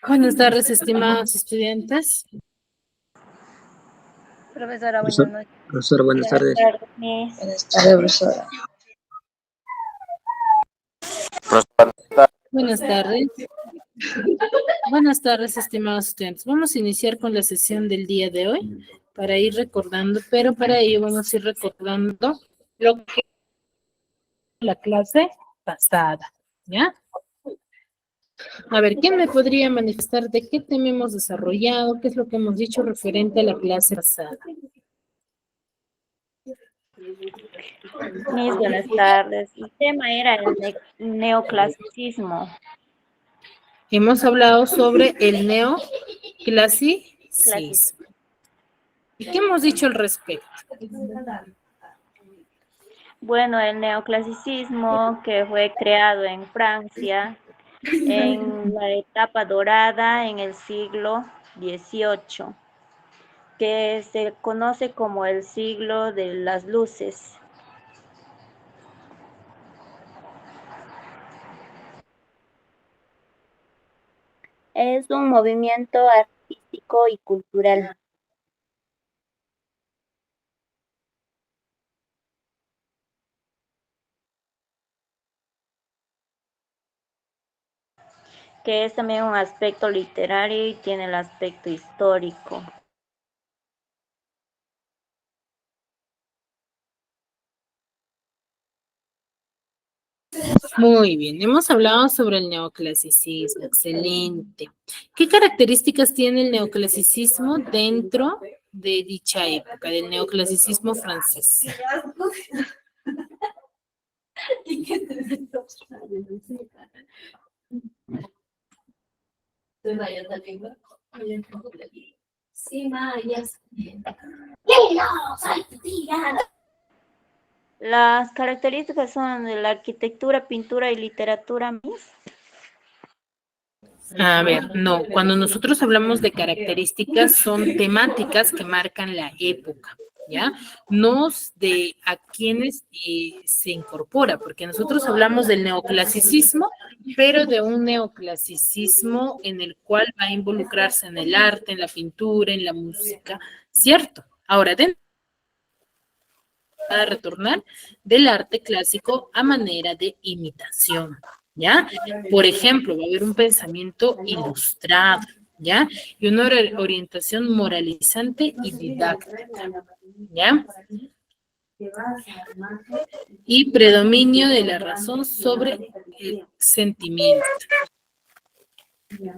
Buenas tardes, estimados estudiantes. Profesora, buenas noches. Profesor, buenas tardes. Buenas tardes, profesora. Buenas tardes. Buenas tardes, estimados estudiantes. Vamos a iniciar con la sesión del día de hoy para ir recordando, pero para ello vamos a ir recordando lo que la clase pasada, ¿ya? A ver, ¿quién me podría manifestar de qué tema hemos desarrollado? ¿Qué es lo que hemos dicho referente a la clase pasada? Mis buenas tardes. El tema era el neoclasicismo. Hemos hablado sobre el neoclasicismo. ¿Y qué hemos dicho al respecto? Bueno, el neoclasicismo que fue creado en Francia en la etapa dorada en el siglo XVIII, que se conoce como el siglo de las luces. Es un movimiento artístico y cultural que es también un aspecto literario y tiene el aspecto histórico. Muy bien, hemos hablado sobre el neoclasicismo, excelente. ¿Qué características tiene el neoclasicismo dentro de dicha época, del neoclasicismo francés? Las características son de la arquitectura, pintura y literatura. A ver, no, cuando nosotros hablamos de características son temáticas que marcan la época, ¿ya? No de a quienes se incorpora, porque nosotros hablamos del neoclasicismo, pero de un neoclasicismo en el cual va a involucrarse en el arte, en la pintura, en la música, ¿cierto? Ahora, a retornar del arte clásico a manera de imitación, ¿ya? Por ejemplo, va a haber un pensamiento ilustrado, ¿ya? Y una orientación moralizante y didáctica, ¿ya? Y predominio de la razón sobre el sentimiento,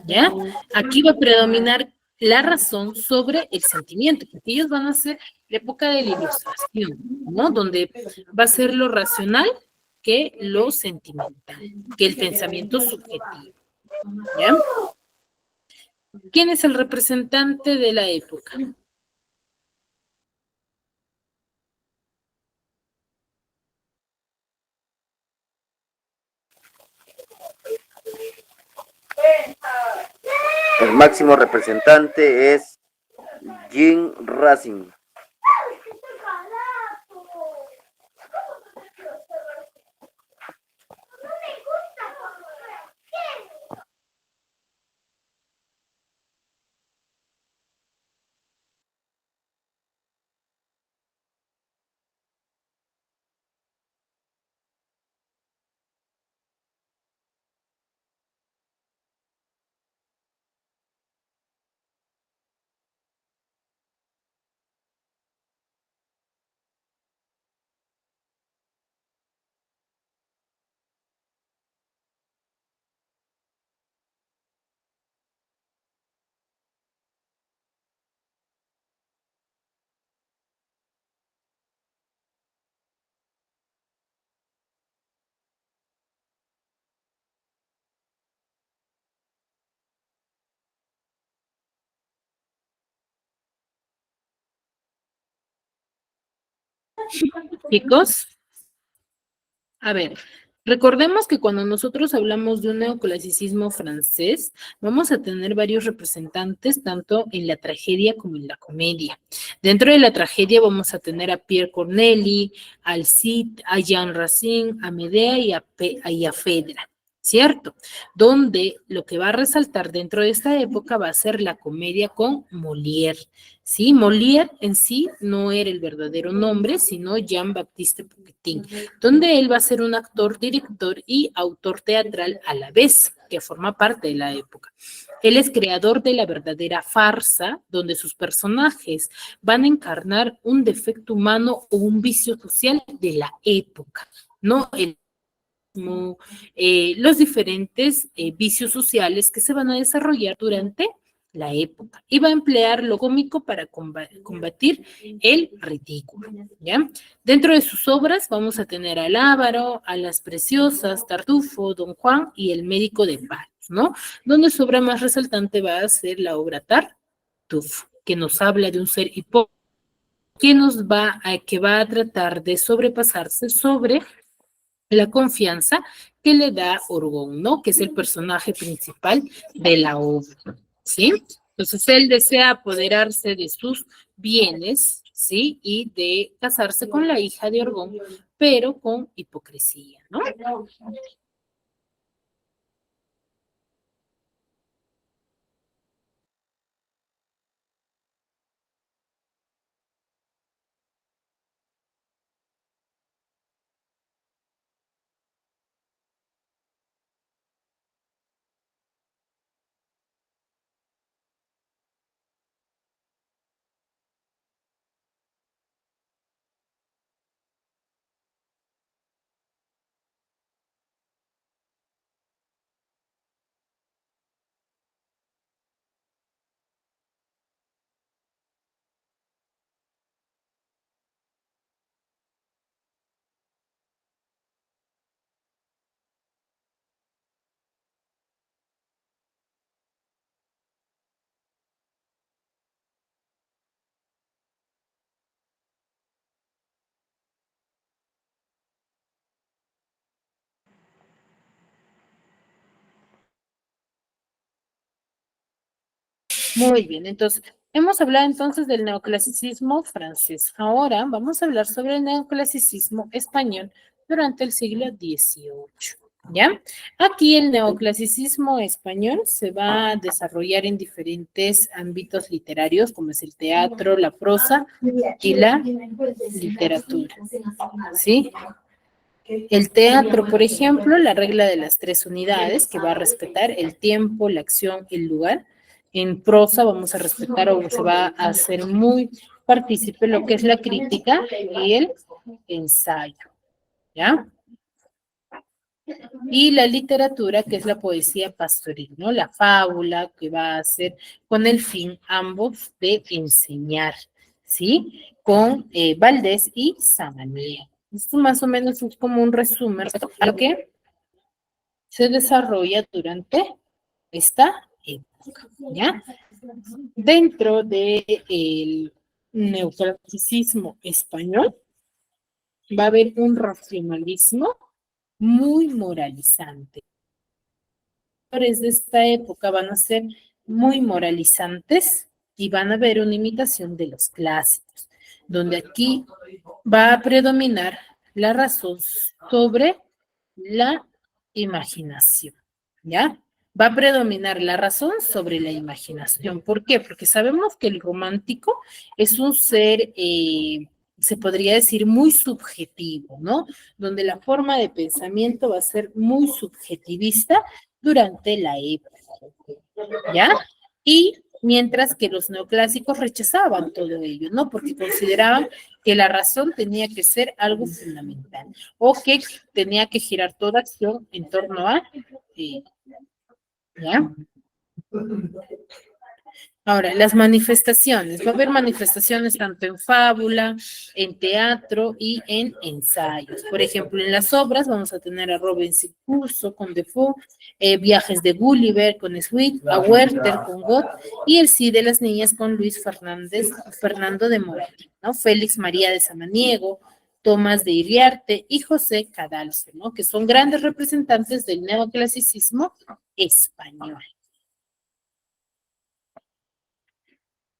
¿ya? Aquí va a predominar la razón sobre el sentimiento, porque ellos van a ser la época de la ilustración, ¿no? Donde va a ser lo racional que lo sentimental, que el pensamiento subjetivo, ¿ya? ¿Quién es el representante de la época? El máximo representante es Jean Racine. Chicos, a ver, recordemos que cuando nosotros hablamos de un neoclasicismo francés, vamos a tener varios representantes, tanto en la tragedia como en la comedia. Dentro de la tragedia vamos a tener a Pierre Corneille, al Cid, a Jean Racine, a Medea y a Fedra, ¿cierto? Donde lo que va a resaltar dentro de esta época va a ser la comedia con Molière, ¿sí? Molière en sí no era el verdadero nombre, sino Jean-Baptiste Poquetin, donde él va a ser un actor, director y autor teatral a la vez, que forma parte de la época. Él es creador de la verdadera farsa, donde sus personajes van a encarnar un defecto humano o un vicio social de la época, ¿no? Los diferentes vicios sociales que se van a desarrollar durante la época y va a emplear lo cómico para combatir el ridículo, ¿ya? Dentro de sus obras vamos a tener al Avaro, a Las Preciosas, Tartufo, Don Juan y El Médico de Palos, ¿no? Donde su obra más resaltante va a ser la obra Tartufo, que nos habla de un ser hipócrita que va a tratar de sobrepasarse sobre la confianza que le da Orgón, ¿no? Que es el personaje principal de la obra, ¿sí? Entonces él desea apoderarse de sus bienes, ¿sí? Y de casarse con la hija de Orgón, pero con hipocresía, ¿no? Muy bien, entonces, hemos hablado entonces del neoclasicismo francés. Ahora vamos a hablar sobre el neoclasicismo español durante el siglo XVIII. ¿Ya? Aquí el neoclasicismo español se va a desarrollar en diferentes ámbitos literarios, como es el teatro, la prosa y la literatura. ¿Sí? El teatro, por ejemplo, la regla de las 3 unidades, que va a respetar el tiempo, la acción, el lugar. En prosa vamos a respetar o se va a hacer muy partícipe lo que es la crítica y el ensayo, ¿ya? Y la literatura, que es la poesía pastoril, ¿no? La fábula, que va a ser con el fin ambos de enseñar, ¿sí? Con Valdés y Samaniego. Esto más o menos es como un resumen de lo que se desarrolla durante esta época, ¿ya? Dentro del neoclasicismo español va a haber un racionalismo muy moralizante. Los autores de esta época van a ser muy moralizantes y van a ver una imitación de los clásicos, donde aquí va a predominar la razón sobre la imaginación, ¿ya? Va a predominar la razón sobre la imaginación. ¿Por qué? Porque sabemos que el romántico es un ser, se podría decir, muy subjetivo, ¿no? Donde la forma de pensamiento va a ser muy subjetivista durante la época, ¿ya? Y mientras que los neoclásicos rechazaban todo ello, ¿no? Porque consideraban que la razón tenía que ser algo fundamental o que tenía que girar toda acción en torno a, ¿ya? Ahora, las manifestaciones. Va a haber manifestaciones tanto en fábula, en teatro y en ensayos. Por ejemplo, en las obras vamos a tener a Robinson Crusoe con Defoe, Viajes de Gulliver con Swift, a Werther con Gott y El Sí de las Niñas con Luis Fernando de Moratín, ¿no? Félix María de Samaniego, Tomás de Iriarte y José Cadalso, ¿no? Que son grandes representantes del neoclasicismo español.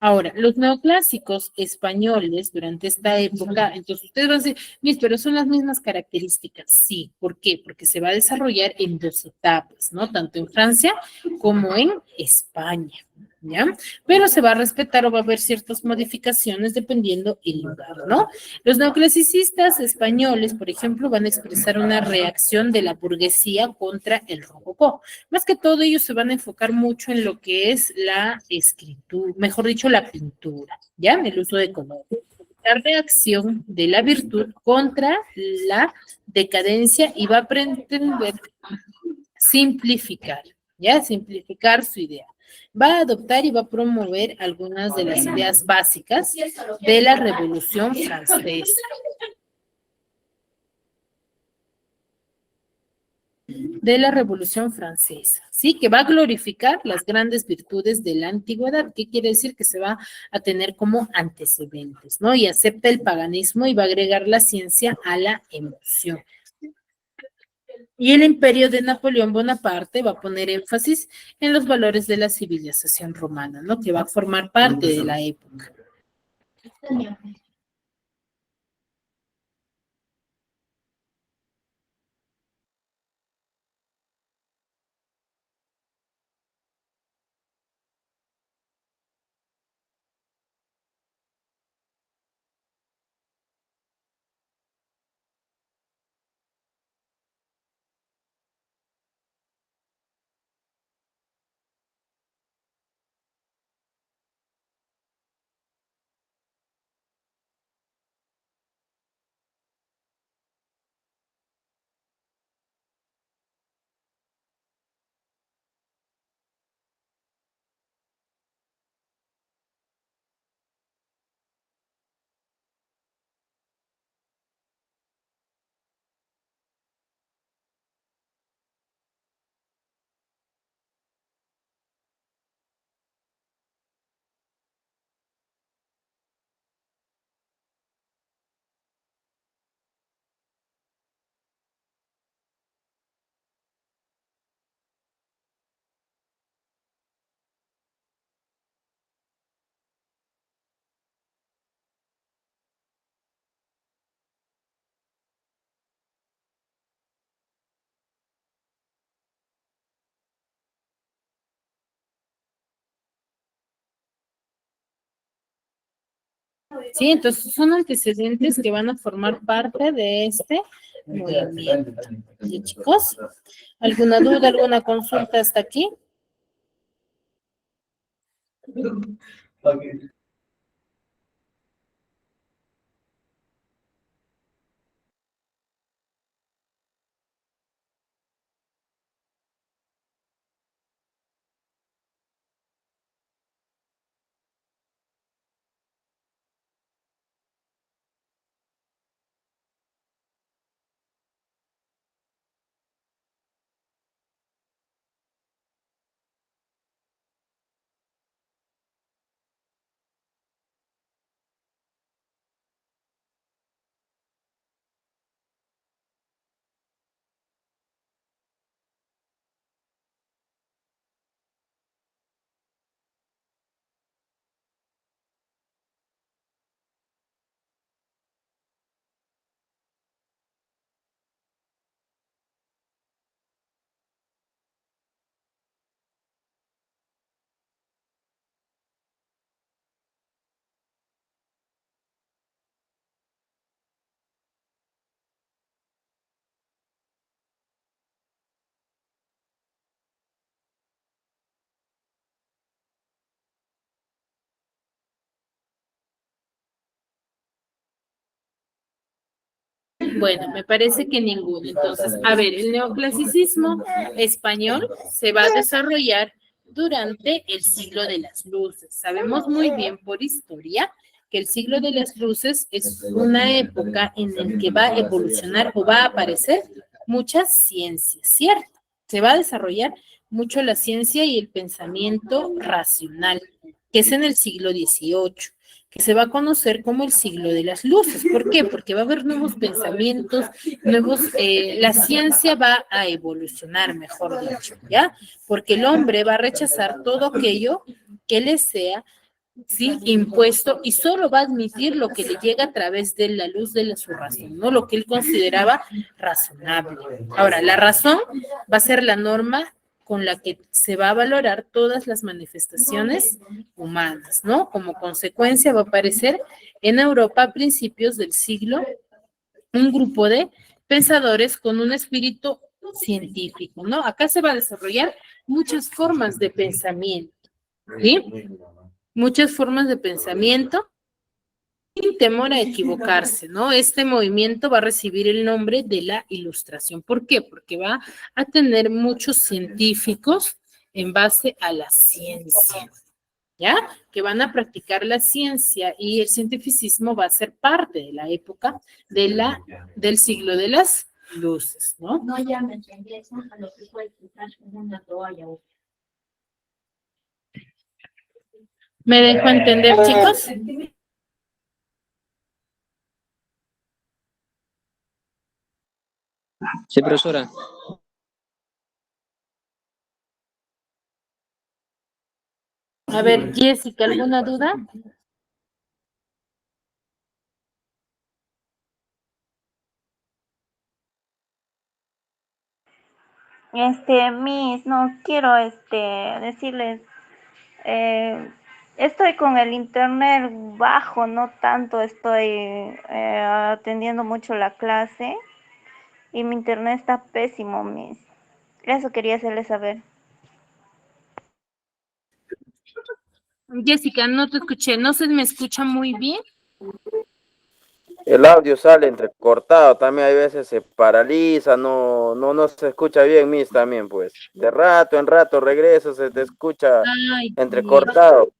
Ahora, los neoclásicos españoles durante esta época, entonces ustedes van a decir, mis, pero son las mismas características. Sí, ¿por qué? Porque se va a desarrollar en dos etapas, ¿no? Tanto en Francia como en España, ¿ya? Pero se va a respetar o va a haber ciertas modificaciones dependiendo el lugar, ¿no? Los neoclasicistas españoles, por ejemplo, van a expresar una reacción de la burguesía contra el rococó. Más que todo, ellos se van a enfocar mucho en lo que es la escritura, mejor dicho, la pintura, ¿ya? El uso de color. La reacción de la virtud contra la decadencia y va a pretender simplificar, ¿ya? Simplificar su idea. Va a adoptar y va a promover algunas de las ideas básicas de la Revolución Francesa. De la Revolución Francesa, ¿sí? Que va a glorificar las grandes virtudes de la antigüedad. ¿Qué quiere decir? Que se va a tener como antecedentes, ¿no? Y acepta el paganismo y va a agregar la ciencia a la emoción. Y el imperio de Napoleón Bonaparte va a poner énfasis en los valores de la civilización romana, ¿no? Que va a formar parte de la época. Sí, entonces son antecedentes que van a formar parte de este movimiento. ¿Y chicos? ¿Alguna duda, alguna consulta hasta aquí? Bueno, me parece que ninguno. Entonces, a ver, el neoclasicismo español se va a desarrollar durante el siglo de las luces. Sabemos muy bien por historia que el siglo de las luces es una época en la que va a evolucionar o va a aparecer muchas ciencias, ¿cierto? Se va a desarrollar mucho la ciencia y el pensamiento racional, que es en el siglo XVIII, que se va a conocer como el siglo de las luces. ¿Por qué? Porque va a haber nuevos pensamientos, la ciencia va a evolucionar, mejor dicho, ¿ya? Porque el hombre va a rechazar todo aquello que le sea ¿sí? Impuesto, y solo va a admitir lo que le llega a través de la luz de su razón, ¿no? Lo que él consideraba razonable. Ahora, la razón va a ser la norma con la que se va a valorar todas las manifestaciones humanas, ¿no? Como consecuencia va a aparecer en Europa a principios del siglo un grupo de pensadores con un espíritu científico, ¿no? Acá se va a desarrollar muchas formas de pensamiento, ¿sí? Muchas formas de pensamiento sin temor a equivocarse, ¿no? Este movimiento va a recibir el nombre de la Ilustración. ¿Por qué? Porque va a tener muchos científicos en base a la ciencia, ¿ya? Que van a practicar la ciencia y el cientificismo va a ser parte de la época del siglo de las luces, ¿no? No llamen empieza a lo que puede escuchar como una toalla. ¿Me dejo entender, chicos? Sí, profesora. A ver, Jessica, ¿alguna duda? Miss, no quiero, decirles, eh, estoy con el internet bajo, no tanto estoy atendiendo mucho la clase y mi internet está pésimo, Miss. Eso quería hacerles saber. Jessica, no te escuché, ¿no se me escucha muy bien? El audio sale entrecortado, también hay veces se paraliza, no se escucha bien, Miss, también, pues. De rato en rato regresa, se te escucha Ay, entrecortado.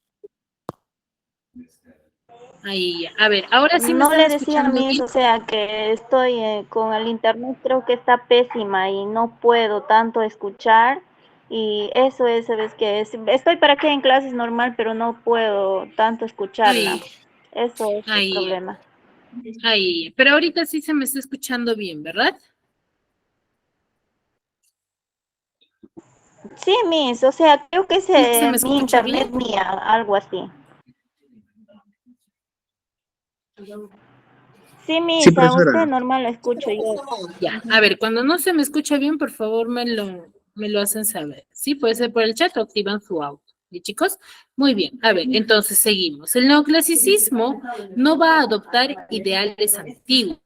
ahí, a ver, ahora sí me No están le decía a escuchando Miss, bien. o sea, que estoy con el internet, creo que está pésima y no puedo tanto escuchar. Y eso es, ¿sabes qué? Estoy para que en clases normal, pero no puedo tanto escucharla. Ahí, Eso es el ahí, problema. ahí. Pero ahorita sí se me está escuchando bien, ¿verdad? Sí, Miss, o sea, creo que es ¿Se me mi escucha internet bien? mía, algo así. Sí, Sí, Miss, a profesora. usted normal lo escucho yo. Ya, a ver, cuando no se me escucha bien, por favor me lo hacen saber. Sí, puede ser por el chat o activan su audio. ¿Y chicos? Muy bien, a ver, entonces seguimos. El neoclasicismo no va a adoptar ideales antiguos,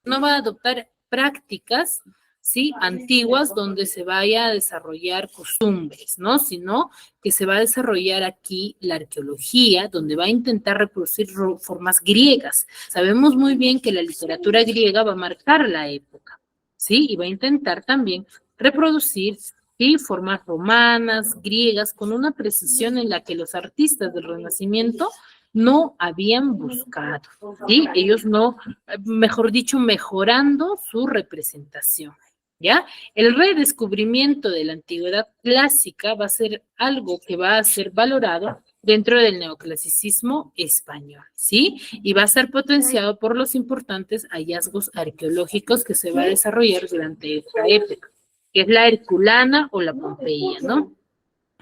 no va a adoptar prácticas, ¿sí? Antiguas donde se vaya a desarrollar costumbres, ¿no? Sino que se va a desarrollar aquí la arqueología, donde va a intentar reproducir formas griegas. Sabemos muy bien que la literatura griega va a marcar la época, ¿sí? Y va a intentar también reproducir, ¿sí? Formas romanas, griegas, con una precisión en la que los artistas del Renacimiento no habían buscado, ¿sí? Ellos no, mejor dicho, mejorando su representación, ¿ya? El redescubrimiento de la antigüedad clásica va a ser algo que va a ser valorado dentro del neoclasicismo español, ¿sí? Y va a ser potenciado por los importantes hallazgos arqueológicos que se va a desarrollar durante esta época, que es la Herculana o la Pompeya, ¿no?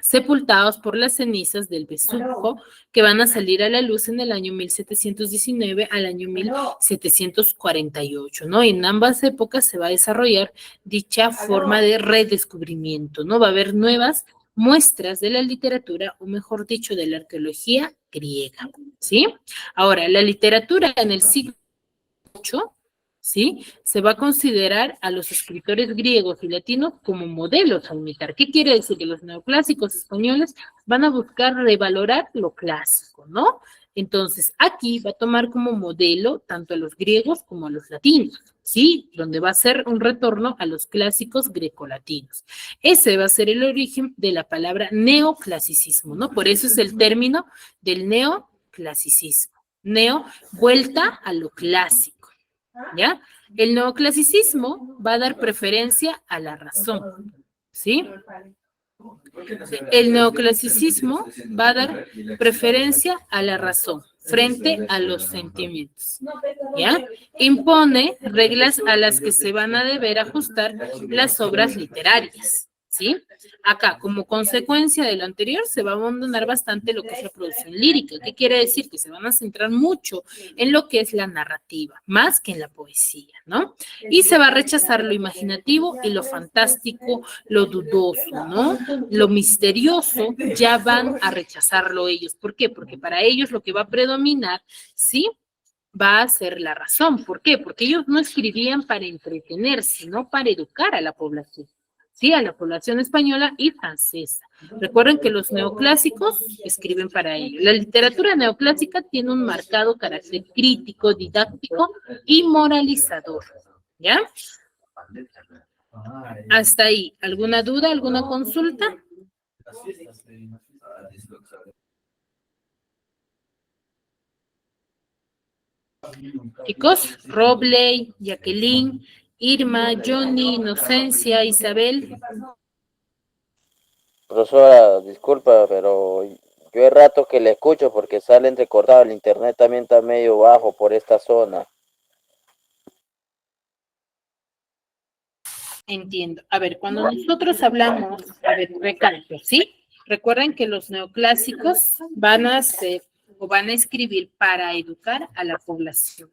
Sepultados por las cenizas del Vesubio, que van a salir a la luz en el año 1719 al año 1748, ¿no? En ambas épocas se va a desarrollar dicha forma de redescubrimiento, ¿no? Va a haber nuevas muestras de la literatura, o mejor dicho, de la arqueología griega, ¿sí? Ahora, la literatura en el siglo VIII, ¿sí? Se va a considerar a los escritores griegos y latinos como modelos a imitar. ¿Qué quiere decir? Que los neoclásicos españoles van a buscar revalorar lo clásico, ¿no? Entonces, aquí va a tomar como modelo tanto a los griegos como a los latinos, ¿sí? Donde va a ser un retorno a los clásicos grecolatinos. Ese va a ser el origen de la palabra neoclasicismo, ¿no? Por eso es el término del neoclasicismo. Neo, vuelta a lo clásico. ¿Ya? El neoclasicismo va a dar preferencia a la razón, ¿sí? El neoclasicismo va a dar preferencia a la razón frente a los sentimientos, ¿ya? Impone reglas a las que se van a deber ajustar las obras literarias, ¿sí? Acá, como consecuencia de lo anterior, se va a abandonar bastante lo que es la producción lírica. ¿Qué quiere decir? Que se van a centrar mucho en lo que es la narrativa, más que en la poesía, ¿no? Y se va a rechazar lo imaginativo y lo fantástico, lo dudoso, ¿no? Lo misterioso, ya van a rechazarlo ellos. ¿Por qué? Porque para ellos lo que va a predominar, ¿sí? Va a ser la razón. ¿Por qué? Porque ellos no escribían para entretener, sino para educar a la población. Sí, a la población española y francesa. Recuerden que los neoclásicos escriben para ello. La literatura neoclásica tiene un marcado carácter crítico, didáctico y moralizador. ¿Ya? Hasta ahí. ¿Alguna duda, alguna consulta? Chicos, Robley, Jacqueline, Irma, Johnny, Inocencia, Isabel. Profesora, disculpa, pero yo he rato que le escucho porque sale entrecortado, el internet también está medio bajo por esta zona. Entiendo. A ver, cuando nosotros hablamos, a ver, recalco, ¿sí? Recuerden que los neoclásicos van a ser o van a escribir para educar a la población,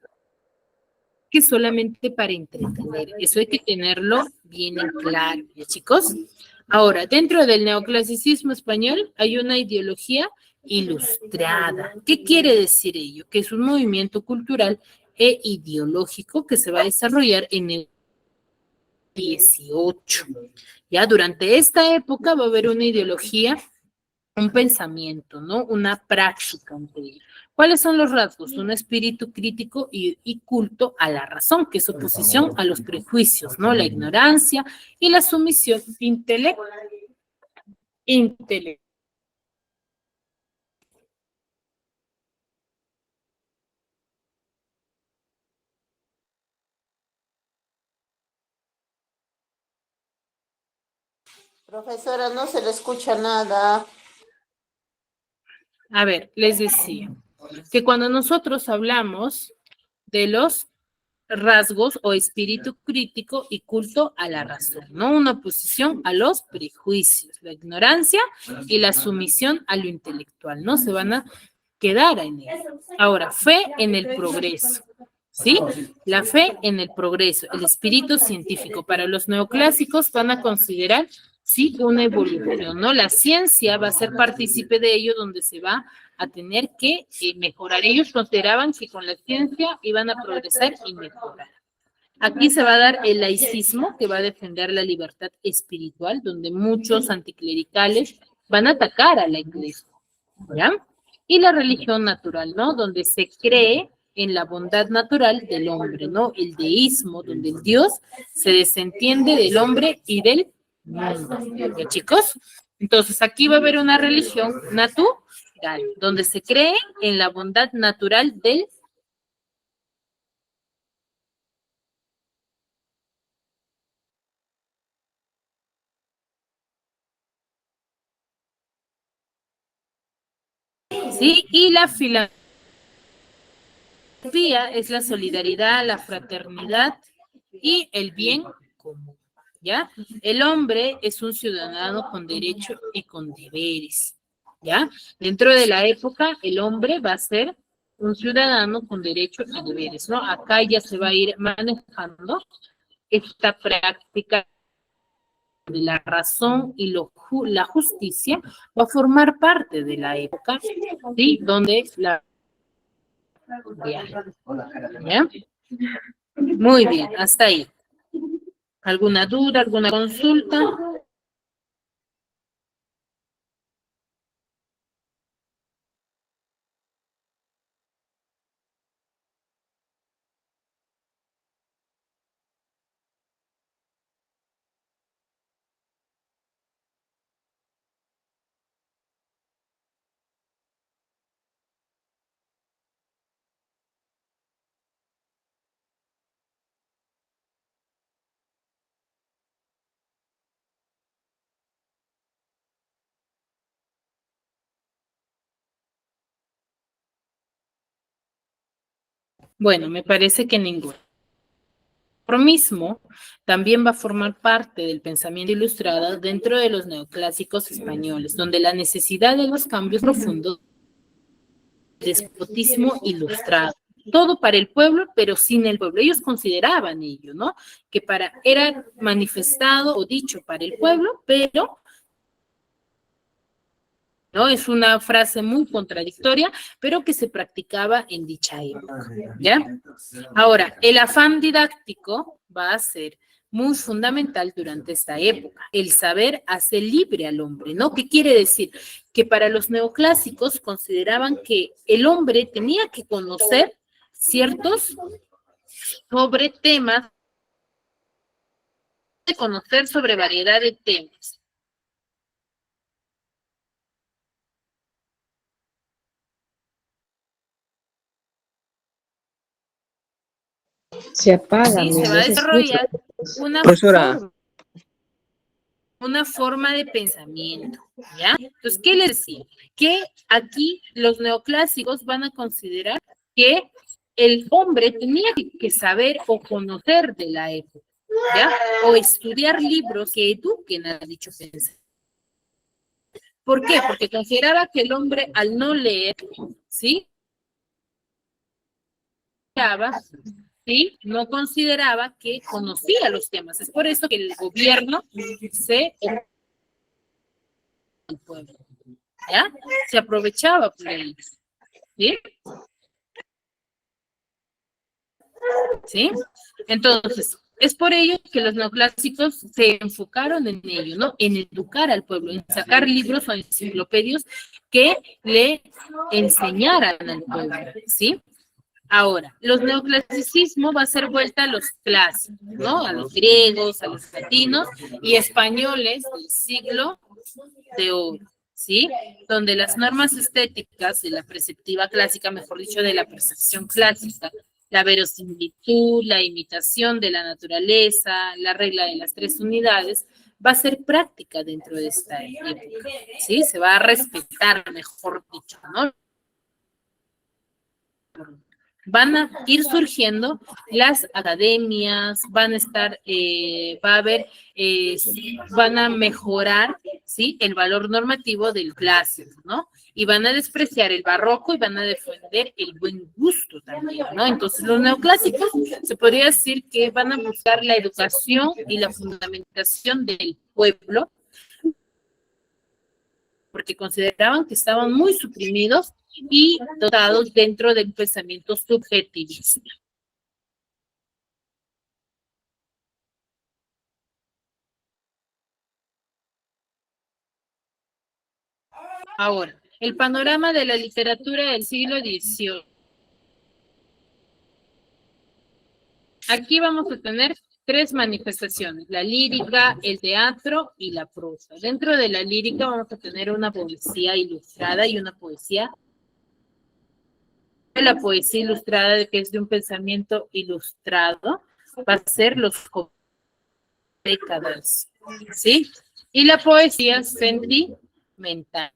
que solamente para entretener. Eso hay que tenerlo bien en claro, ¿ya, chicos? Ahora, dentro del neoclasicismo español hay una ideología ilustrada. ¿Qué quiere decir ello? Que es un movimiento cultural e ideológico que se va a desarrollar en el 18. Ya durante esta época va a haber una ideología, un pensamiento, ¿no? Una práctica entre ellos. ¿Cuáles son los rasgos? Un espíritu crítico y culto a la razón, que es oposición a los prejuicios, ¿no? La ignorancia y la sumisión intelectual. Profesora, no se le escucha nada. A ver, les decía que cuando nosotros hablamos de los rasgos o espíritu crítico y culto a la razón, ¿no? Una oposición a los prejuicios, la ignorancia y la sumisión a lo intelectual, ¿no? Se van a quedar en él. Ahora, fe en el progreso, ¿sí? La fe en el progreso, el espíritu científico. Para los neoclásicos van a considerar, sí, una evolución, ¿no? La ciencia va a ser partícipe de ello, donde se va a tener que mejorar. Ellos consideraban que con la ciencia iban a progresar y mejorar. Aquí se va a dar el laicismo, que va a defender la libertad espiritual, donde muchos anticlericales van a atacar a la iglesia, ¿ya? Y la religión natural, ¿no? Donde se cree en la bondad natural del hombre, ¿no? El deísmo, donde el Dios se desentiende del hombre y del mundo. ¿Ya, chicos? Entonces, aquí va a haber una religión natural, donde se cree en la bondad natural del ¿sí? Y la filantropía es la solidaridad, la fraternidad y el bien común, ¿ya? El hombre es un ciudadano con derechos y con deberes, ¿ya? Dentro de la época, el hombre va a ser un ciudadano con derechos y deberes, ¿no? Acá ya se va a ir manejando esta práctica de la razón y la justicia va a formar parte de la época, ¿sí? Donde la... ¿Ya? Muy bien, hasta ahí. ¿Alguna duda, alguna consulta? Bueno, me parece que ninguno. reformismo también va a formar parte del pensamiento ilustrado dentro de los neoclásicos españoles, donde la necesidad de los cambios profundos, despotismo ilustrado, todo para el pueblo, pero sin el pueblo. Ellos consideraban ello, ¿no? Que era manifestado o dicho para el pueblo, pero ¿no? Es una frase muy contradictoria, pero que se practicaba en dicha época, ¿ya? Ahora, el afán didáctico va a ser muy fundamental durante esta época. El saber hace libre al hombre, ¿no? ¿Qué quiere decir? Que para los neoclásicos consideraban que el hombre tenía que conocer ciertos sobre temas, de conocer sobre variedad de temas. Se apaga, Sí, se va a desarrollar una forma de pensamiento, ¿ya? Entonces, ¿qué les decía? Que aquí los neoclásicos van a considerar que el hombre tenía que saber o conocer de la época, ¿ya? O estudiar libros que eduquen a dicho pensamiento. ¿Por qué? Porque consideraba que el hombre al no leer, ¿sí? ¿Sí? No consideraba que conocía los temas. Es por eso que el gobierno se aprovechaba por ellos. ¿Sí? ¿Sí? Entonces, es por ello que los neoclásicos se enfocaron en ello, ¿no? En educar al pueblo, en sacar libros o enciclopedias que le enseñaran al pueblo, ¿sí? Ahora, los neoclasicismos va a ser vuelta a los clásicos, ¿no? A los griegos, a los latinos y españoles del siglo de oro, ¿sí? Donde las normas estéticas de la perceptiva clásica, mejor dicho, de la percepción clásica, la verosimilitud, la imitación de la naturaleza, la regla de las 3 unidades, va a ser práctica dentro de esta época, ¿sí? Se va a respetar, mejor dicho, ¿no? Van a ir surgiendo las academias, van a estar, va a haber, van a mejorar, ¿sí? El valor normativo del clásico, ¿no? Y van a despreciar el barroco y van a defender el buen gusto también, ¿no? Entonces, los neoclásicos se podría decir que van a buscar la educación y la fundamentación del pueblo, porque consideraban que estaban muy suprimidos y dotados dentro del pensamiento subjetivista. Ahora, el panorama de la literatura del siglo XVIII. Aquí vamos a tener 3 manifestaciones, la lírica, el teatro y la prosa. Dentro de la lírica vamos a tener una poesía ilustrada y una poesía. La poesía ilustrada, que es de un pensamiento ilustrado, va a ser los décadas, ¿sí? Y la poesía sentimental.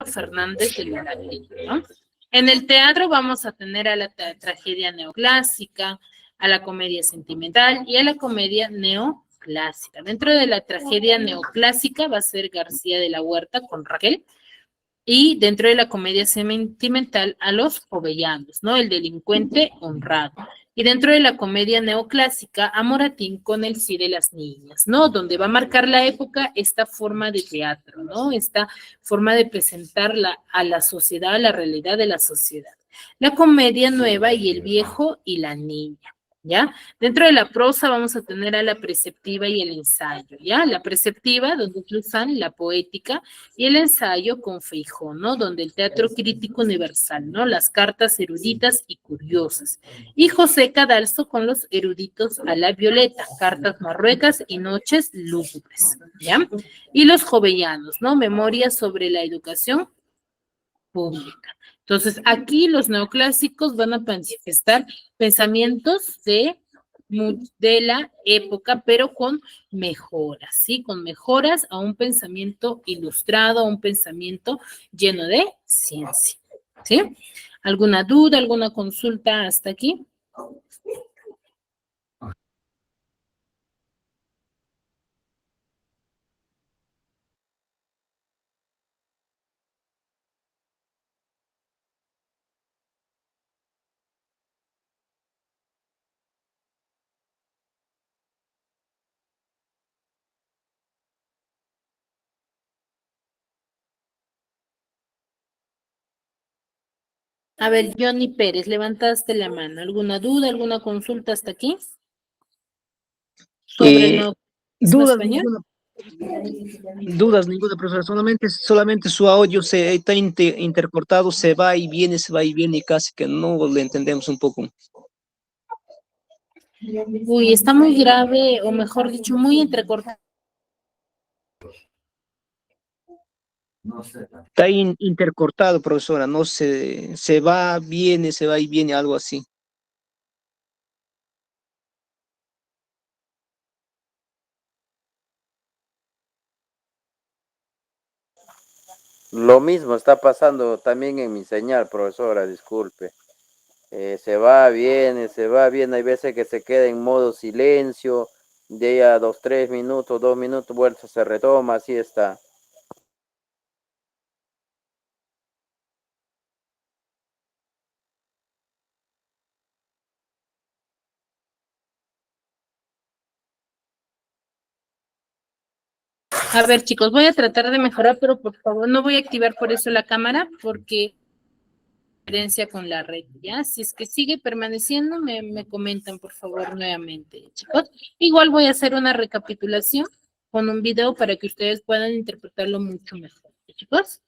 Fernández de Lunatic, ¿no? En el teatro vamos a tener a la tragedia neoclásica, a la comedia sentimental y a la comedia neoclásica. Dentro de la tragedia neoclásica va a ser García de la Huerta con Raquel, y dentro de la comedia sentimental a los jovellanos, ¿no? El delincuente honrado. Y dentro de la comedia neoclásica a Moratín con el sí de las niñas, ¿no? Donde va a marcar la época esta forma de teatro, ¿no? Esta forma de presentarla a la sociedad, a la realidad de la sociedad. La comedia nueva y el viejo y la niña. ¿Ya? Dentro de la prosa vamos a tener a la preceptiva y el ensayo, ¿ya? La preceptiva, donde usan la poética, y el ensayo con Feijó, ¿no? Donde el teatro crítico universal, ¿no? Las cartas eruditas y curiosas. Y José Cadalso con los eruditos a la violeta, cartas marruecas y noches lúgubres, ¿ya? Y los jovellanos, ¿no? Memorias sobre la educación pública. Entonces, aquí los neoclásicos van a manifestar pensamientos de la época, pero con mejoras, ¿sí? Con mejoras a un pensamiento ilustrado, a un pensamiento lleno de ciencia, ¿sí? ¿Alguna duda, alguna consulta hasta aquí? A ver, Johnny Pérez, levantaste la mano. ¿Alguna duda, alguna consulta hasta aquí? Sobre el Eh, neoclasismo dudas español. ninguna, dudas ninguna, profesora. Solamente su audio se está intercortado, se va y viene, y casi que no le entendemos un poco. Uy, está muy grave, o mejor dicho, muy entrecortado. Está intercortado, profesora, no se va, viene, se va y viene, algo así. Lo mismo está pasando también en mi señal, profesora, disculpe. Se va, viene, hay veces que se queda en modo silencio, de ahí a 2 minutos, vuelta se retoma, así está. A ver, chicos, voy a tratar de mejorar, pero por favor, no voy a activar por eso la cámara, porque diferencia con la red, ¿ya? Si es que sigue permaneciendo, me comentan, por favor, nuevamente, chicos. Igual voy a hacer una recapitulación con un video para que ustedes puedan interpretarlo mucho mejor, chicos.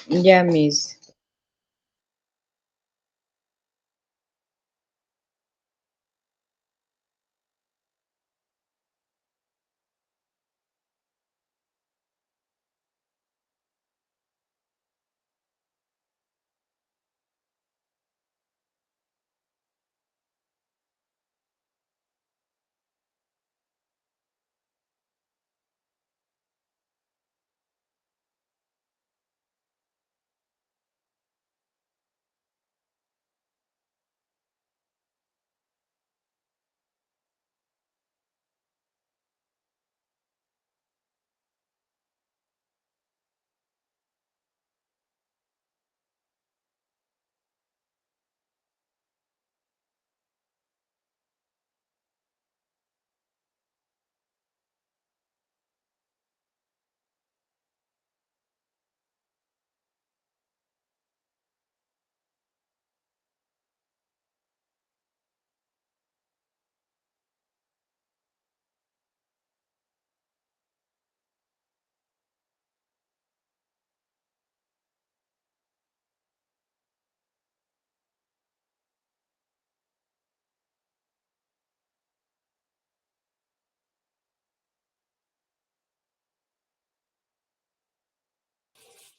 Ya, Miss.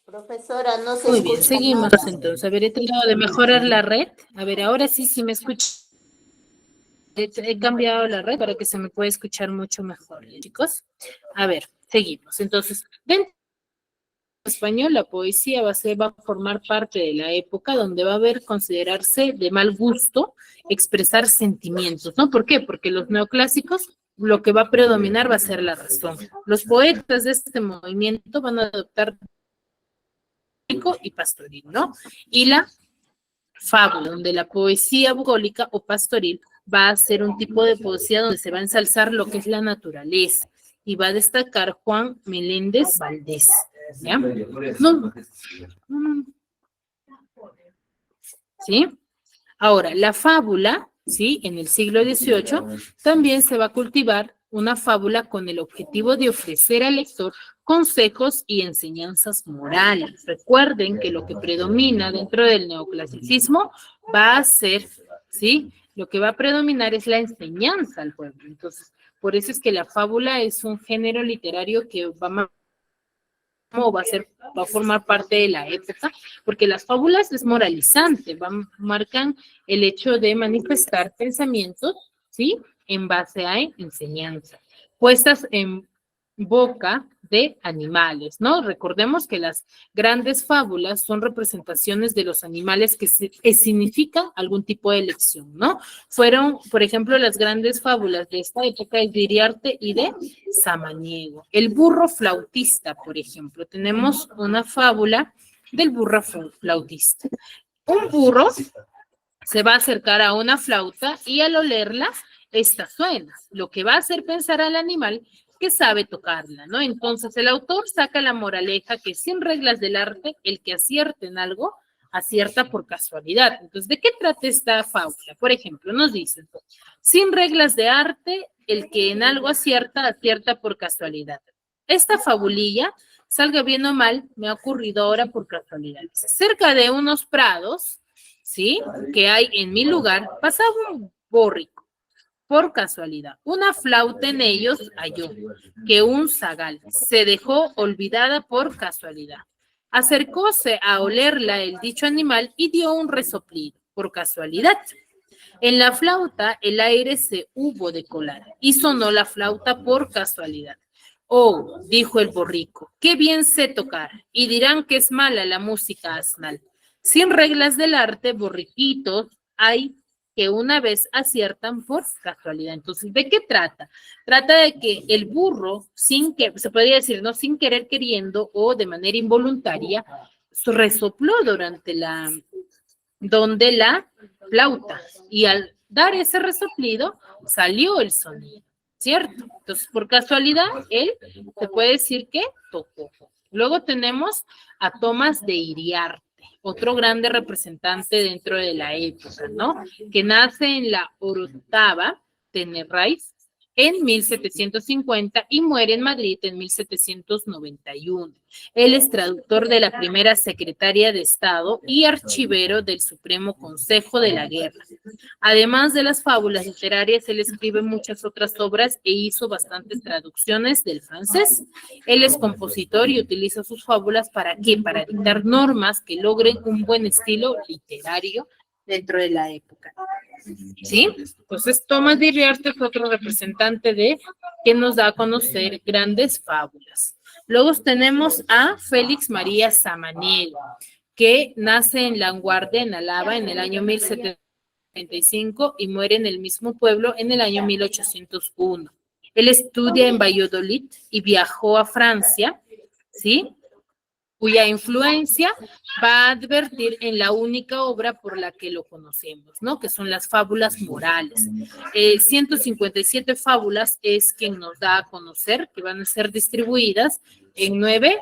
Profesora, no se Muy bien, escucha seguimos nada. entonces. A ver, he tratado de mejorar la red. A ver, ahora sí me escucho. He cambiado la red para que se me pueda escuchar mucho mejor, chicos. A ver, seguimos. Entonces, dentro del español, la poesía va a formar parte de la época donde va a haber considerarse de mal gusto expresar sentimientos, ¿no? ¿Por qué? Porque los neoclásicos lo que va a predominar va a ser la razón. Los poetas de este movimiento van a adoptar y pastoril, ¿no? Y la fábula, donde la poesía bucólica o pastoril va a ser un tipo de poesía donde se va a ensalzar lo que es la naturaleza y va a destacar Juan Meléndez Valdés. ¿Ya? No. ¿Sí? Ahora, la fábula, ¿sí? En el siglo XVIII también se va a cultivar una fábula con el objetivo de ofrecer al lector consejos y enseñanzas morales. Recuerden que lo que predomina dentro del neoclasicismo va a ser, ¿sí? Lo que va a predominar es la enseñanza al pueblo. Entonces, por eso es que la fábula es un género literario que va a formar parte de la época, porque las fábulas es moralizante, marcan el hecho de manifestar pensamientos, ¿sí? En base a enseñanza, puestas en boca de animales, ¿no? Recordemos que las grandes fábulas son representaciones de los animales que significan algún tipo de lección, ¿no? Fueron, por ejemplo, las grandes fábulas de esta época de Iriarte y de Samaniego. El burro flautista, por ejemplo, tenemos una fábula del burro flautista. Un burro se va a acercar a una flauta y al olerla, esta suena, lo que va a hacer pensar al animal que sabe tocarla, ¿no? Entonces el autor saca la moraleja que sin reglas del arte, el que acierta en algo, acierta por casualidad. Entonces, ¿de qué trata esta fábula? Por ejemplo, nos dicen, sin reglas de arte, el que en algo acierta, acierta por casualidad. Esta fabulilla, salga bien o mal, me ha ocurrido ahora por casualidad. Cerca de unos prados, ¿sí?, que hay en mi lugar, pasaba un borrico. Por casualidad, una flauta en ellos halló, que un zagal se dejó olvidada por casualidad. Acercóse a olerla el dicho animal y dio un resoplido, por casualidad. En la flauta el aire se hubo de colar y sonó la flauta por casualidad. Oh, dijo el borrico, qué bien sé tocar, y dirán que es mala la música asnal. Sin reglas del arte, borriquitos hay que una vez aciertan por casualidad. Entonces, ¿de qué trata? Trata de que el burro, sin que, se podría decir, no sin querer queriendo o de manera involuntaria, resopló donde la flauta, y al dar ese resoplido salió el sonido, ¿cierto? Entonces, por casualidad, él se puede decir que tocó. Luego tenemos a Tomás de Iriarte, otro grande representante dentro de la época, ¿no? Que nace en la Orotava, Tenerife, en 1750 y muere en Madrid en 1791. Él es traductor de la primera secretaria de Estado y archivero del Supremo Consejo de la Guerra. Además de las fábulas literarias, él escribe muchas otras obras e hizo bastantes traducciones del francés. Él es compositor y utiliza sus fábulas ¿para qué? Para dictar normas que logren un buen estilo literario dentro de la época. ¿Sí? Entonces, Tomás de Iriarte es otro representante que nos da a conocer grandes fábulas. Luego tenemos a Félix María Samaniego, que nace en Languardia, en Álava, en el año 1735 y muere en el mismo pueblo en el año 1801. Él estudia en Valladolid y viajó a Francia, ¿sí?, cuya influencia va a advertir en la única obra por la que lo conocemos, ¿no? Que son las fábulas morales. 157 fábulas es quien nos da a conocer, que van a ser distribuidas en 9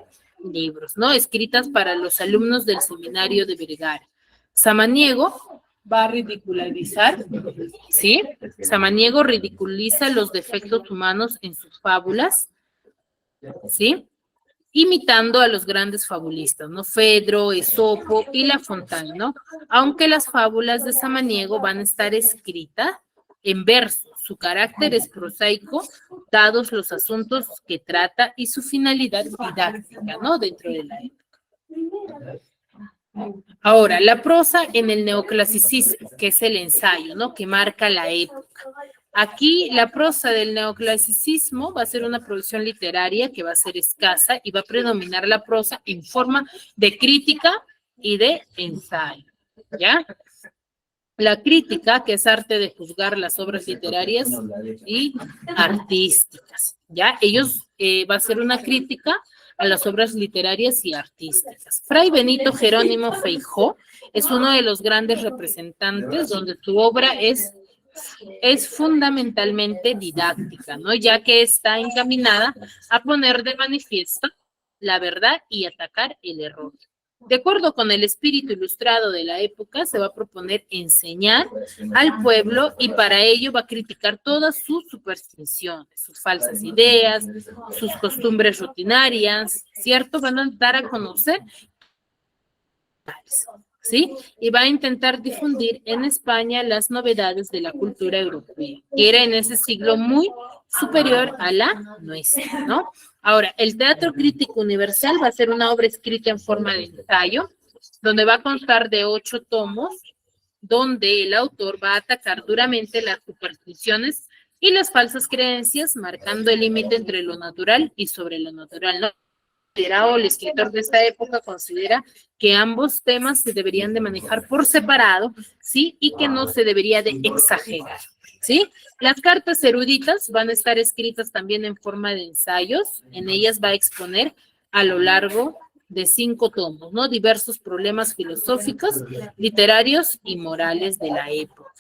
libros, ¿no? Escritas para los alumnos del seminario de Vergara. Samaniego va a ridicularizar, ¿sí? Samaniego ridiculiza los defectos humanos en sus fábulas, ¿sí?, imitando a los grandes fabulistas, ¿no? Fedro, Esopo y La Fontaine, ¿no? Aunque las fábulas de Samaniego van a estar escritas en verso, su carácter es prosaico, dados los asuntos que trata y su finalidad didáctica, ¿no? Dentro de la época. Ahora, la prosa en el neoclasicismo, que es el ensayo, ¿no? Que marca la época. Aquí la prosa del neoclasicismo va a ser una producción literaria que va a ser escasa y va a predominar la prosa en forma de crítica y de ensayo, ¿ya? La crítica, que es arte de juzgar las obras literarias y artísticas, ¿ya? Va a ser una crítica a las obras literarias y artísticas. Fray Benito Jerónimo Feijó es uno de los grandes representantes donde su obra es fundamentalmente didáctica, ¿no? Ya que está encaminada a poner de manifiesto la verdad y atacar el error. De acuerdo con el espíritu ilustrado de la época, se va a proponer enseñar al pueblo y para ello va a criticar todas sus supersticiones, sus falsas ideas, sus costumbres rutinarias, ¿cierto? Van a dar a conocer, ¿sí? Y va a intentar difundir en España las novedades de la cultura europea, que era en ese siglo muy superior a la nuestra, ¿no? Ahora, el Teatro Crítico Universal va a ser una obra escrita en forma de ensayo, donde va a constar de 8 tomos, donde el autor va a atacar duramente las supersticiones y las falsas creencias, marcando el límite entre lo natural y sobre lo natural, ¿no? El escritor de esta época considera que ambos temas se deberían de manejar por separado, ¿sí? Y que no se debería de exagerar, ¿sí? Las cartas eruditas van a estar escritas también en forma de ensayos. En ellas va a exponer a lo largo de 5 tomos, ¿no? Diversos problemas filosóficos, literarios y morales de la época,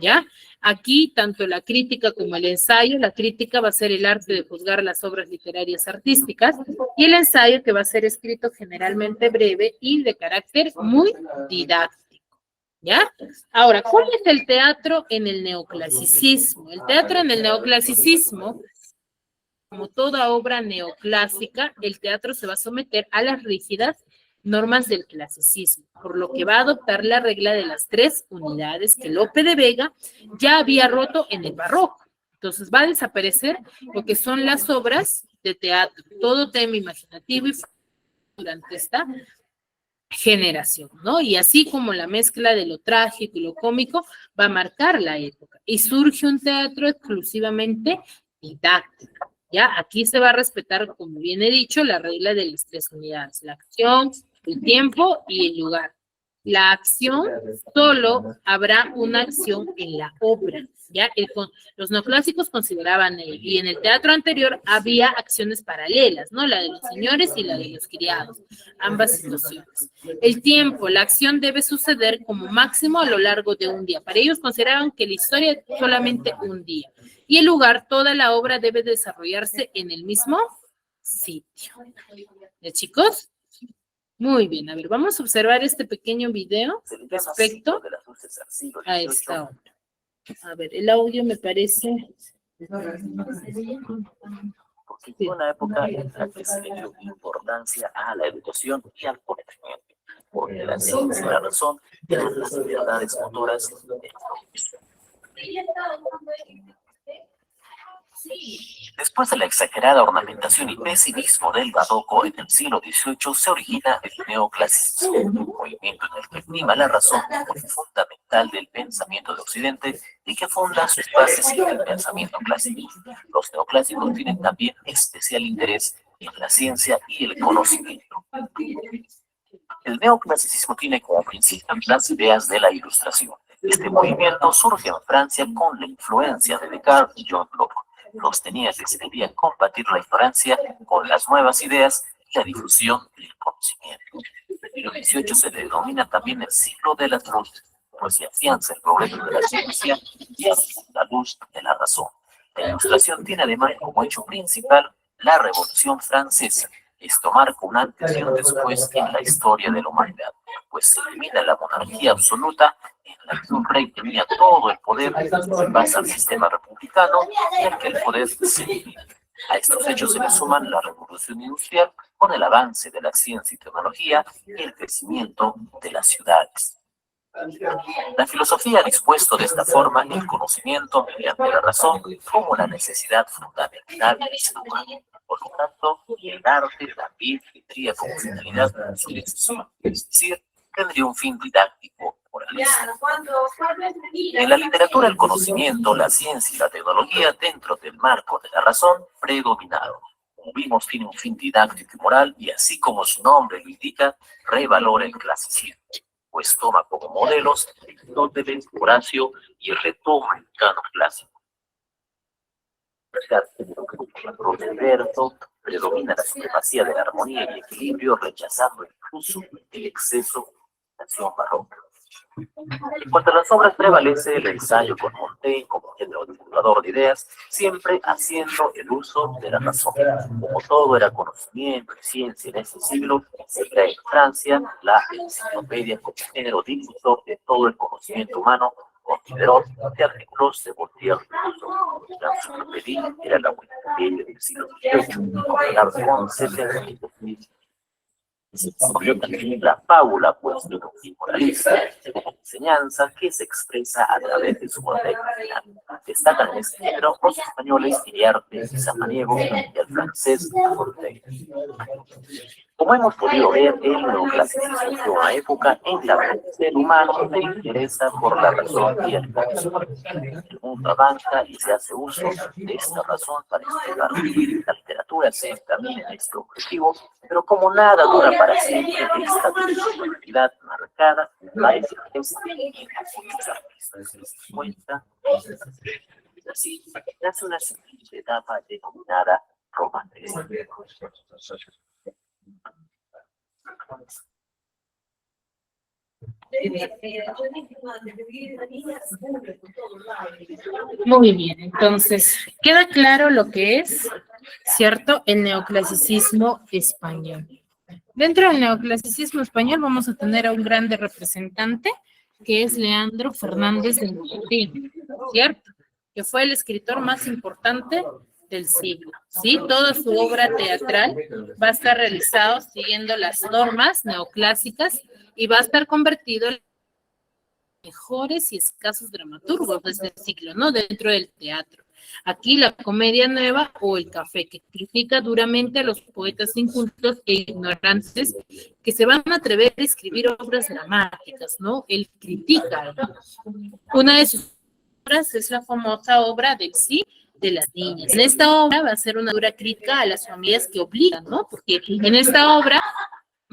¿ya? Aquí, tanto la crítica como el ensayo, la crítica va a ser el arte de juzgar las obras literarias artísticas y el ensayo que va a ser escrito generalmente breve y de carácter muy didáctico. ¿Ya? Ahora, ¿cuál es el teatro en el neoclasicismo? El teatro en el neoclasicismo, como toda obra neoclásica, el teatro se va a someter a las rígidas normas del clasicismo, por lo que va a adoptar la regla de las 3 unidades que Lope de Vega ya había roto en el barroco. Entonces va a desaparecer lo que son las obras de teatro, todo tema imaginativo y durante esta generación, ¿no? Y así como la mezcla de lo trágico y lo cómico va a marcar la época y surge un teatro exclusivamente didáctico. Ya, aquí se va a respetar, como bien he dicho, la regla de las 3 unidades, la acción, el tiempo y el lugar. La acción, solo habrá una acción en la obra, ¿ya? Los neoclásicos consideraban, y en el teatro anterior había acciones paralelas, ¿no? La de los señores y la de los criados, ambas situaciones. El tiempo, la acción debe suceder como máximo a lo largo de un día. Para ellos consideraban que la historia es solamente un día. Y el lugar, toda la obra debe desarrollarse en el mismo sitio. ¿Ya, chicos? Muy bien, a ver, vamos a observar este pequeño video respecto a esta obra. A ver, el audio me parece... Porque fue una época en la que se le dio importancia a la educación y al conocimiento, porque la ciencia y la razón eran las verdades motoras de la educación. Después de la exagerada ornamentación y pesimismo del barroco en el siglo XVIII, se origina el neoclasicismo, un movimiento en el que prima la razón como fundamental del pensamiento de Occidente y que funda sus bases en el pensamiento clásico. Los neoclásicos tienen también especial interés en la ciencia y el conocimiento. El neoclasicismo tiene como principio las ideas de la Ilustración. Este movimiento surge en Francia con la influencia de Descartes y John Locke. Sostenía que se debía combatir la ignorancia con las nuevas ideas y la difusión del conocimiento. El siglo XVIII se le denomina también el siglo de las luces, pues se afianza el progreso de la ciencia y la luz de la razón. La Ilustración tiene además como hecho principal la Revolución Francesa. Esto marca un antes y un después en la historia de la humanidad, pues se elimina la monarquía absoluta en la que un rey tenía todo el poder, pasa al sistema republicano en el que el poder se divide. A estos hechos se le suman la revolución industrial con el avance de la ciencia y tecnología y el crecimiento de las ciudades. La filosofía ha dispuesto de esta forma el conocimiento mediante la razón como la necesidad fundamental del ser humano. Por lo tanto, el arte también tendría como finalidad su difusión, es decir, tendría un fin didáctico moralista. En la literatura, el conocimiento, la ciencia y la tecnología, dentro del marco de la razón, predominaron. Como vimos, tiene un fin didáctico y moral, y así como su nombre lo indica, revalora el clasicismo, pues toma como modelos Aristóteles, Horacio y retoma el canon clásico. Roberto predomina la supremacía de la armonía y equilibrio, rechazando incluso el exceso de acción barroca. En cuanto a las obras, prevalece el ensayo con Montaigne como género divulgador de ideas, siempre haciendo el uso de la razón. Como todo era conocimiento y ciencia en ese siglo, se crea en Francia la enciclopedia como género difusor de todo el conocimiento humano. Consideró que artículos de Voltaire, la enciclopedia era la Wikipedia del siglo XVIII, comparado con 72.000. Se desarrolló también la fábula, pues, moralista, como enseñanza que se expresa a través de su modelo final. Destacan en este género los españoles Iriarte y Samaniego y el francés Montaigne. Como hemos podido ver, el neoclasicismo fue una época en la que el ser humano se interesa por la razón y el conocimiento. El mundo avanza y se hace uso de esta razón para explicar. La literatura se encamina a este objetivo, pero como nada dura para siempre, esta personalidad marcada la eficacia en muchos artistas se les cuenta. Así, nace una siguiente etapa denominada romanticismo. Muy bien, entonces, queda claro lo que es, ¿cierto?, el neoclasicismo español. Dentro del neoclasicismo español vamos a tener a un grande representante, que es Leandro Fernández de Moratín, ¿cierto?, que fue el escritor más importante del siglo, ¿sí? Toda su obra teatral va a estar realizado siguiendo las normas neoclásicas y va a estar convertido en mejores y escasos dramaturgos de este siglo, ¿no? Dentro del teatro. Aquí la comedia nueva o el café, que critica duramente a los poetas incultos e ignorantes que se van a atrever a escribir obras dramáticas, ¿no? Él critica. Una de sus obras es la famosa obra de Sí de las niñas. En esta obra va a ser una dura crítica a las familias que obligan, ¿no? Porque en esta obra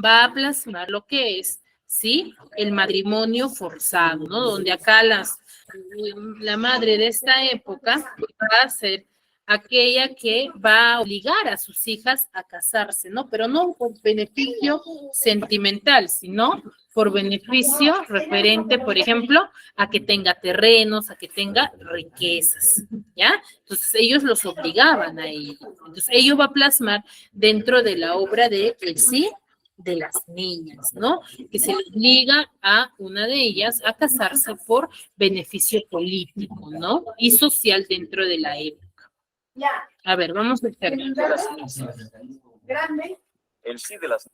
va a plasmar lo que es, ¿sí?, el matrimonio forzado, ¿no? Donde acá la madre de esta época va a ser aquella que va a obligar a sus hijas a casarse, ¿no? Pero no por beneficio sentimental, sino por beneficio referente, por ejemplo, a que tenga terrenos, a que tenga riquezas, ¿ya? Entonces ellos los obligaban a ello. Entonces ello va a plasmar dentro de la obra de El Sí de las niñas, ¿no? Que se le obliga a una de ellas a casarse por beneficio político, ¿no? Y social dentro de la época. A ver, vamos a hacer. El Sí de las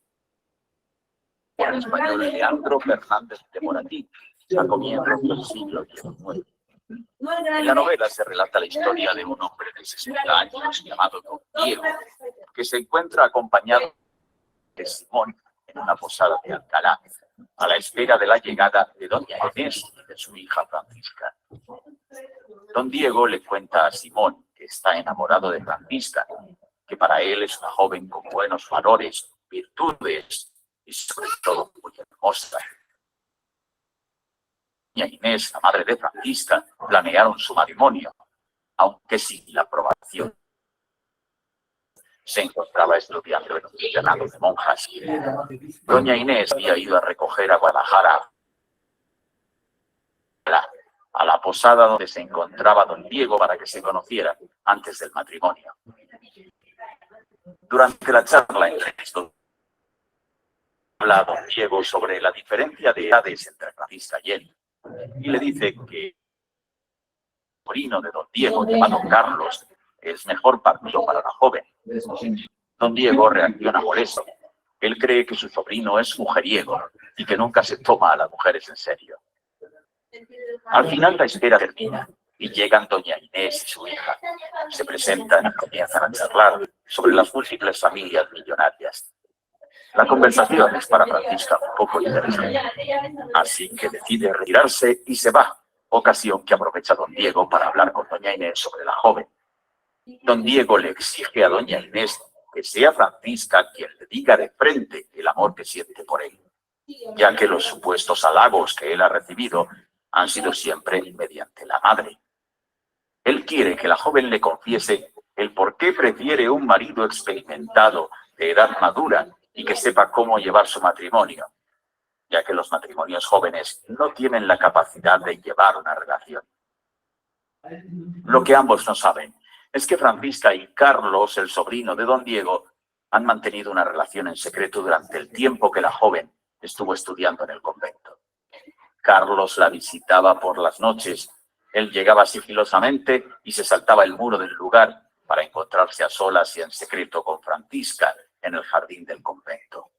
por el español Leandro Fernández de Moratín, a comienzos del siglo XIX. En la novela se relata la historia de un hombre de 60 años llamado Don Diego, que se encuentra acompañado de Simón en una posada de Alcalá, a la espera de la llegada de doña Inés y de su hija Francisca. Don Diego le cuenta a Simón que está enamorado de Francisca, que para él es una joven con buenos valores, virtudes y sobre todo muy hermosa. Doña Inés, la madre de Francisca, planearon su matrimonio, aunque sin la aprobación. Se encontraba estudiando en un internado de monjas. Doña Inés había ido a recoger a Guadalajara a la posada donde se encontraba don Diego para que se conocieran antes del matrimonio. Durante la charla entre estos, habla don Diego sobre la diferencia de edades entre Francisca y él, y le dice que el sobrino de don Diego, llamado Carlos, es mejor partido para la joven. Don Diego reacciona molesto. Él cree que su sobrino es mujeriego y que nunca se toma a las mujeres en serio. Al final la espera termina y llegan doña Inés y su hija. Se presentan y comienzan a charlar sobre las múltiples familias millonarias. La conversación es para Francisca un poco interesante, así que decide retirarse y se va, ocasión que aprovecha don Diego para hablar con doña Inés sobre la joven. Don Diego le exige a doña Inés que sea Francisca quien le diga de frente el amor que siente por él, ya que los supuestos halagos que él ha recibido han sido siempre mediante la madre. Él quiere que la joven le confiese el por qué prefiere un marido experimentado de edad madura y que sepa cómo llevar su matrimonio, ya que los matrimonios jóvenes no tienen la capacidad de llevar una relación. Lo que ambos no saben es que Francisca y Carlos, el sobrino de don Diego, han mantenido una relación en secreto durante el tiempo que la joven estuvo estudiando en el convento. Carlos la visitaba por las noches. Él llegaba sigilosamente y se saltaba el muro del lugar para encontrarse a solas y en secreto con Francisca en el jardín del convento.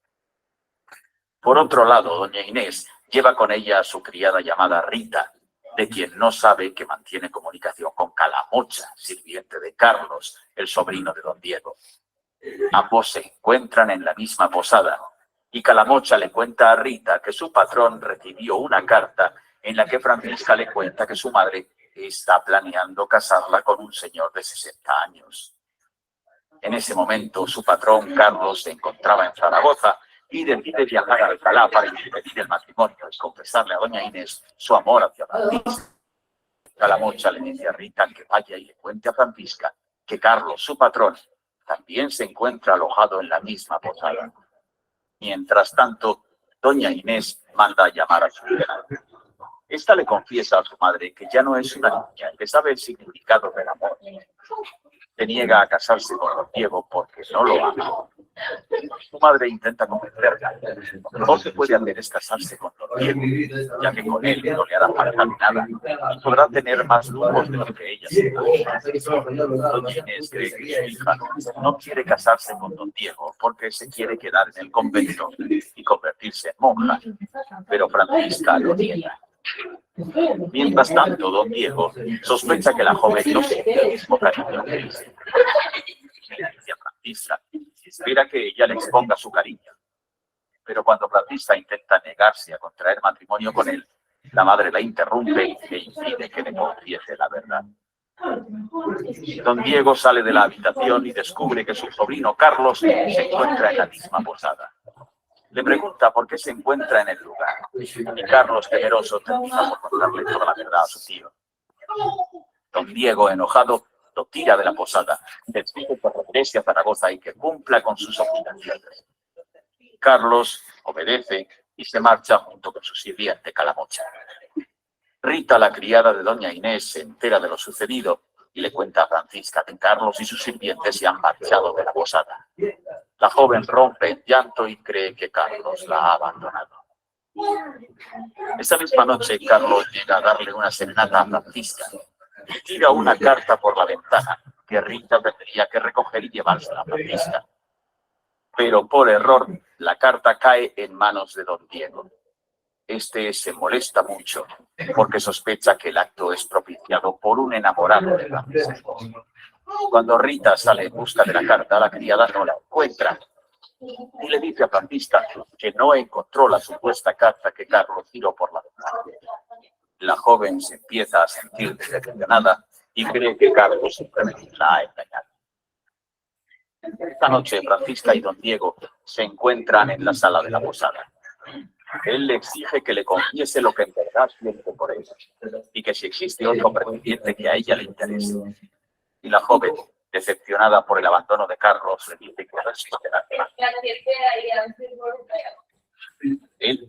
Por otro lado, doña Inés lleva con ella a su criada llamada Rita, de quien no sabe que mantiene comunicación con Calamocha, sirviente de Carlos, el sobrino de don Diego. Ambos se encuentran en la misma posada y Calamocha le cuenta a Rita que su patrón recibió una carta en la que Francisca le cuenta que su madre está planeando casarla con un señor de 60 años. En ese momento, su patrón, Carlos, se encontraba en Zaragoza y decide viajar a Alcalá para impedir el matrimonio y confesarle a doña Inés su amor hacia Francisca. Calamocha le dice a Rita que vaya y le cuente a Francisca que Carlos, su patrón, también se encuentra alojado en la misma posada. Mientras tanto, Doña Inés manda a llamar a su hija. Esta le confiesa a su madre que ya no es una niña, que sabe el significado del amor. Se niega a casarse con don Diego porque no lo ama. Su madre intenta convencerla. Lo mejor que puede hacer es casarse con don Diego, ya que con él no le hará falta nada y podrá tener más lujos de lo que ella se imagina. Doña Inés cree que su hija no quiere casarse con don Diego porque se quiere quedar en el convento y convertirse en monja, pero Francisca lo niega. Mientras tanto, don Diego sospecha que la joven no siente el mismo cariño que él. Le dice a Francisca y espera que ella le exponga su cariño. Pero cuando Francisca intenta negarse a contraer matrimonio con él, la madre la interrumpe e impide que le confiese la verdad. Don Diego sale de la habitación y descubre que su sobrino Carlos se encuentra en la misma posada. Le pregunta por qué se encuentra en el lugar. Y Carlos, temeroso, termina por contarle toda la verdad a su tío. Don Diego, enojado, lo tira de la posada, le pide que regrese a Zaragoza y que cumpla con sus obligaciones. Carlos obedece y se marcha junto con su sirviente Calamocha. Rita, la criada de doña Inés, se entera de lo sucedido y le cuenta a Francisca que Carlos y sus sirvientes se han marchado de la posada. La joven rompe en llanto y cree que Carlos la ha abandonado. Esa misma noche, Carlos llega a darle una serenata a Francisca y tira una carta por la ventana que Rita tendría que recoger y llevársela a Francisca. Pero por error, la carta cae en manos de don Diego. Este se molesta mucho porque sospecha que el acto es propiciado por un enamorado de Francisca. Cuando Rita sale en busca de la carta, la criada no la encuentra y le dice a Francisca que no encontró la supuesta carta que Carlos tiró por la ventana. La joven se empieza a sentir decepcionada y cree que Carlos simplemente la ha engañado. Esta noche, Francisca y don Diego se encuentran en la sala de la posada. Él le exige que le confiese lo que en verdad siente por ella y que si existe otro pretendiente que a ella le interese. Y la joven, decepcionada por el abandono de Carlos, le dice que resistirá. Él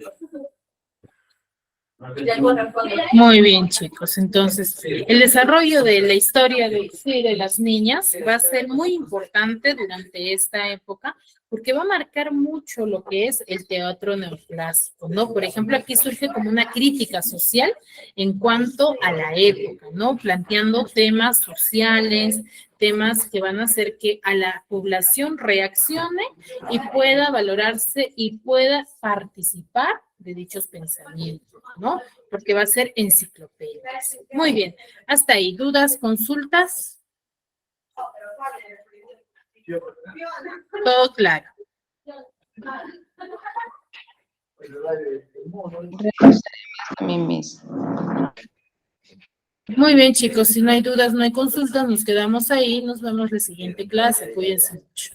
Muy bien, chicos. Entonces, el desarrollo de la historia de las niñas va a ser muy importante durante esta época porque va a marcar mucho lo que es el teatro neoclásico, ¿no? Por ejemplo, aquí surge como una crítica social en cuanto a la época, ¿no? Planteando temas sociales, temas que van a hacer que a la población reaccione y pueda valorarse y pueda participar de dichos pensamientos, ¿no? Porque va a ser enciclopedia. Muy bien, hasta ahí. ¿Dudas, consultas? Todo claro. Muy bien, chicos, si no hay dudas, no hay consultas, nos quedamos ahí, nos vemos en la siguiente clase. Cuídense mucho.